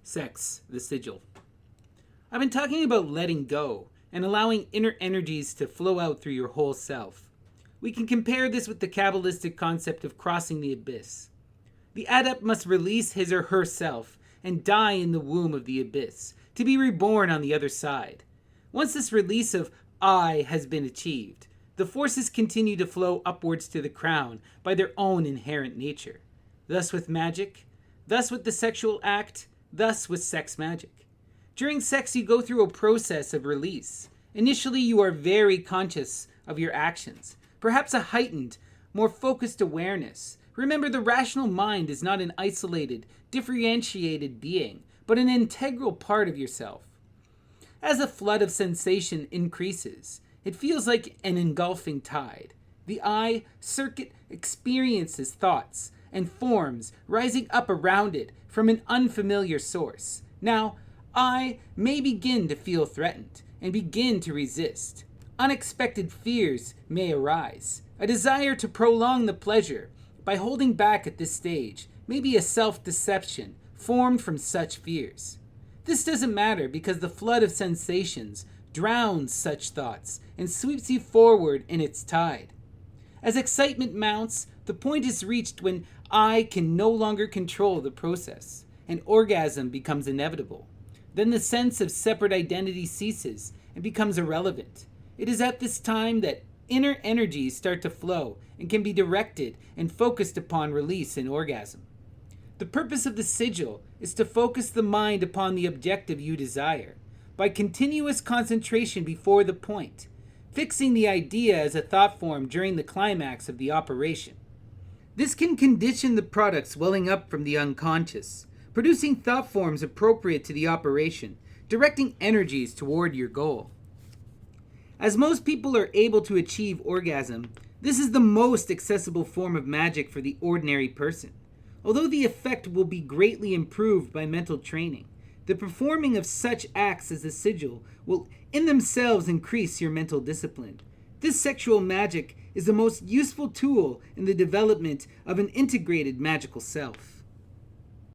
Sex, the Sigil. I've been talking about letting go and allowing inner energies to flow out through your whole self. We can compare this with the Kabbalistic concept of crossing the abyss. The adept must release his or herself and die in the womb of the abyss to be reborn on the other side. Once this release of I has been achieved, the forces continue to flow upwards to the crown by their own inherent nature. Thus with magic, thus with the sexual act, thus with sex magic. During sex, you go through a process of release. Initially, you are very conscious of your actions, perhaps a heightened, more focused awareness. Remember, the rational mind is not an isolated, differentiated being, but an integral part of yourself. As a flood of sensation increases, it feels like an engulfing tide. The eye circuit experiences thoughts and forms rising up around it from an unfamiliar source. Now, I may begin to feel threatened and begin to resist. Unexpected fears may arise. A desire to prolong the pleasure by holding back at this stage may be a self-deception formed from such fears. This doesn't matter because the flood of sensations drowns such thoughts and sweeps you forward in its tide. As excitement mounts, the point is reached when I can no longer control the process, and orgasm becomes inevitable. Then the sense of separate identity ceases and becomes irrelevant. It is at this time that inner energies start to flow and can be directed and focused upon release in orgasm. The purpose of the sigil is to focus the mind upon the objective you desire, by continuous concentration before the point, fixing the idea as a thought form during the climax of the operation. This can condition the products welling up from the unconscious, producing thought forms appropriate to the operation, directing energies toward your goal. As most people are able to achieve orgasm, this is the most accessible form of magic for the ordinary person. Although the effect will be greatly improved by mental training, the performing of such acts as the sigil will in themselves increase your mental discipline. This sexual magic is the most useful tool in the development of an integrated magical self.